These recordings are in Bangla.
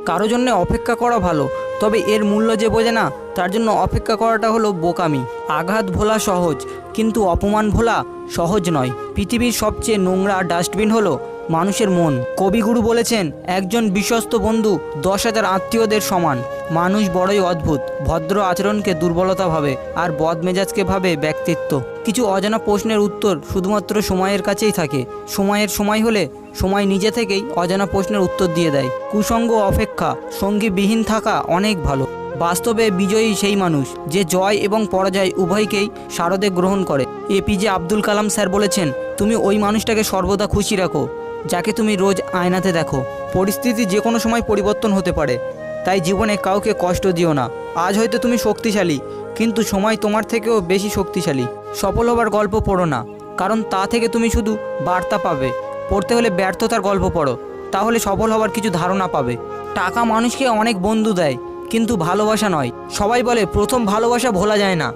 কারো জন্য অপেক্ষা করা ভালো, তবে এর মূল্য যে বোঝে না তার জন্য অপেক্ষা করাটা হলো বোকামি। আঘাত ভোলা সহজ, কিন্তু অপমান ভোলা সহজ নয়। পৃথিবীর সবচেয়ে নোংরা ডাস্টবিন হলো মানুষের মন। কবিগুরু বলেছেন, একজন বিশ্বস্ত বন্ধু 10,000 আত্মীয়দের সমান। মানুষ বড়ই অদ্ভুত, ভদ্র আচরণকে দুর্বলতা ভাবে আর বদমেজাজকে ভাবে ব্যক্তিত্ব। কিছু অজানা প্রশ্নের উত্তর শুধুমাত্র সময়ের কাছেই থাকে। সময়ের সময় হলে সময় নিজে থেকেই অজানা প্রশ্নের উত্তর দিয়ে দেয়। কুসঙ্গ অপেক্ষা সঙ্গীবিহীন থাকা অনেক ভালো। বাস্তবে বিজয়ী সেই মানুষ যে জয় এবং পরাজয় উভয়কেই সারদে গ্রহণ করে। এপিজে আব্দুল কালাম স্যার বলেছেন, তুমি ওই মানুষটাকে সর্বদা খুশি রাখো যাকে তুমি রোজ আয়নাতে দেখো। পরিস্থিতি যে কোনো সময় পরিবর্তন হতে পারে, তাই জীবনে কাউকে কষ্ট দিও না। আজ হয়তো তুমি শক্তিশালী, কিন্তু সময় তোমার থেকেও বেশি শক্তিশালী। সফল হবার গল্প পড়ো না, কারণ তা থেকে তুমি শুধু বার্তা পাবে। পড়তে হলে ব্যর্থতার গল্প পড়ো, তাহলে সফল হবার কিছু ধারণা পাবে। টাকা মানুষকে অনেক বন্ধু দেয়, কিন্তু ভালোবাসা নয়। সবাই বলে প্রথম ভালোবাসা ভোলা যায় না।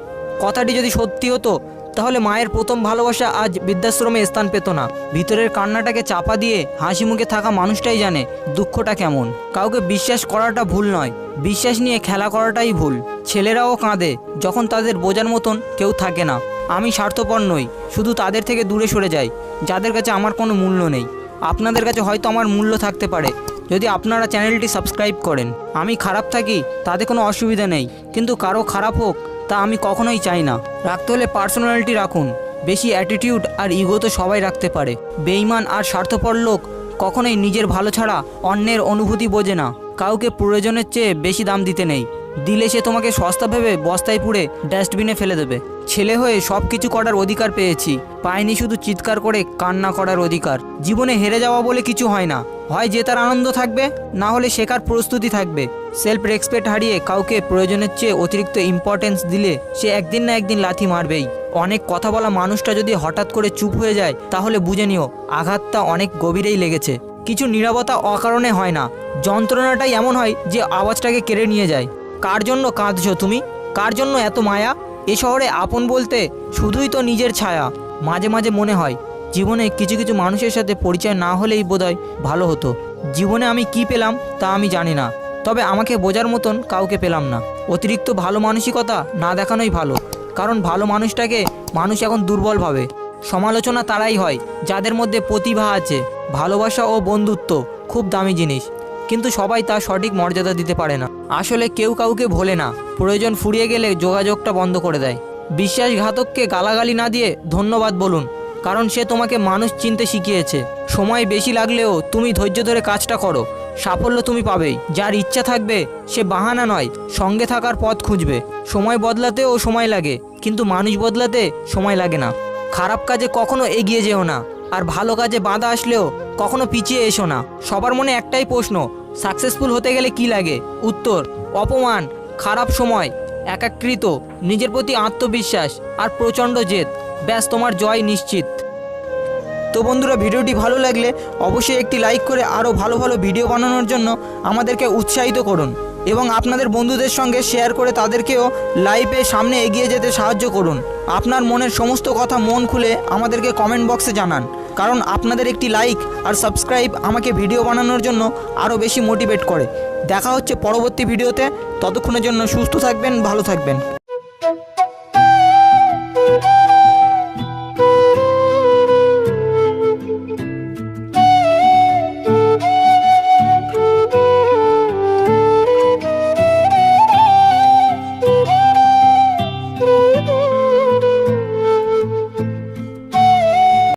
কথাটি যদি সত্যি হতো তাহলে মায়ের প্রথম ভালোবাসা আজ বৃদ্ধাশ্রমে স্থান পেত না। ভিতরের কান্নাটাকে চাপা দিয়ে হাসি মুখে থাকা মানুষটাই জানে দুঃখটা কেমন। কাউকে বিশ্বাস করাটা ভুল নয়, বিশ্বাস নিয়ে খেলা করাটাই ভুল। ছেলেরাও কাঁদে যখন তাদের বোঝার মতন কেউ থাকে না। আমি স্বার্থপর নই, শুধু তাদের থেকে দূরে সরে যাই যাদের কাছে আমার কোনো মূল্য নেই। আপনাদের কাছে হয়তো আমার মূল্য থাকতে পারে যদি আপনারা চ্যানেলটি সাবস্ক্রাইব করেন। আমি খারাপ থাকি তাতে কোনো অসুবিধা নেই, কিন্তু কারো খারাপ হোক তা আমি কখনোই চাই না। রাখতে হলে পার্সোনালিটি রাখুন, বেশি অ্যাটিটিউড আর ইগো তো সবাই রাখতে পারে। বেঈমান আর স্বার্থপর লোক কখনোই নিজের ভালো ছাড়া অন্যের অনুভূতি বোঝে না। কাউকে প্রয়োজনের চেয়ে বেশি দাম দিতে নেই, দিলে সে তোমাকে সস্তা ভেবে বস্তায় পুড়ে ডাস্টবিনে ফেলে দেবে। ছেলে হয়ে সব কিছু করার অধিকার পেয়েছি, পাইনি শুধু চিৎকার করে কান্না করার অধিকার। জীবনে হেরে যাওয়া বলে কিছু হয় না, হয় জেতার আনন্দ থাকবে, না হলে শেখার প্রস্তুতি থাকবে। সেলফ রেসপেক্ট হারিয়ে কাউকে প্রয়োজনের চেয়ে অতিরিক্ত ইম্পর্টেন্স দিলে সে একদিন না একদিন লাথি মারবেই। অনেক কথা বলা মানুষটা যদি হঠাৎ করে চুপ হয়ে যায় তাহলে বুঝে নিও আঘাতটা অনেক গভীরেই লেগেছে। কিছু নীরবতা অকারণে হয় না, যন্ত্রণাটাই এমন হয় যে আওয়াজটাকে কেড়ে নিয়ে যায়। কার জন্য কাঁদছো তুমি? কার জন্য এত মায়া? এ শহরে আপন বলতে শুধুই তো নিজের ছায়া। মাঝে মাঝে মনে হয় জীবনে কিছু কিছু মানুষের সাথে পরিচয় না হলেই বোধহয় ভালো হতো। জীবনে আমি কি পেলাম তা আমি জানি না, তবে আমাকে বোঝার মতন কাউকে পেলাম না। অতিরিক্ত ভালো মানসিকতা না দেখানোই ভালো, কারণ ভালো মানুষটাকে মানুষ এখন দুর্বল ভাবে। সমালোচনা তারাই হয় যাদের মধ্যে প্রতিভা আছে। ভালোবাসা ও বন্ধুত্ব খুব দামি জিনিস, কিন্তু সবাই তার সঠিক মর্যাদা দিতে পারে না। আসলে কেউ কাউকে ভোলে না, প্রয়োজন ফুরিয়ে গেলে যোগাযোগটা বন্ধ করে দেয়। বিশ্বাসঘাতককে গালাগালি না দিয়ে ধন্যবাদ বলুন, কারণ সে তোমাকে মানুষ চিনতে শিখিয়েছে। সময় বেশি লাগলেও তুমি ধৈর্য ধরে কাজটা করো, সাফল্য তুমি পাবেই। যার ইচ্ছা থাকবে সে বাহানা নয়, সঙ্গে থাকার পথ খুঁজবে। সময় বদলাতেও সময় লাগে, কিন্তু মানুষ বদলাতে সময় লাগে না। খারাপ কাজে কখনো এগিয়ে যেও না, আর ভালো কাজে বাধা আসলেও কখনো পিছিয়ে এসো না। সবার মনে একটাই প্রশ্ন, সাকসেসফুল হতে গেলে কি লাগে? উত্তর, অপমান, খারাপ সময়, একাকৃত, নিজের প্রতি আত্মবিশ্বাস আর প্রচণ্ড জেদ। ব্যাস, তোমার জয় নিশ্চিত। তো বন্ধুরা, ভিডিওটি ভালো লাগলে অবশ্যই একটি লাইক করে আরও ভালো ভালো ভিডিও বানানোর জন্য আমাদেরকে উৎসাহিত করুন, এবং আপনাদের বন্ধুদের সঙ্গে শেয়ার করে তাদেরকেও লাইভে সামনে এগিয়ে যেতে সাহায্য করুন। আপনার মনের সমস্ত কথা মন খুলে আমাদেরকে কমেন্ট বক্সে জানান, কারণ আপনাদের একটি লাইক আর সাবস্ক্রাইব আমাকে ভিডিও বানানোর জন্য আরও বেশি মোটিভেট করে। দেখা হচ্ছে পরবর্তী ভিডিওতে, ততক্ষণের জন্য সুস্থ থাকবেন, ভালো থাকবেন।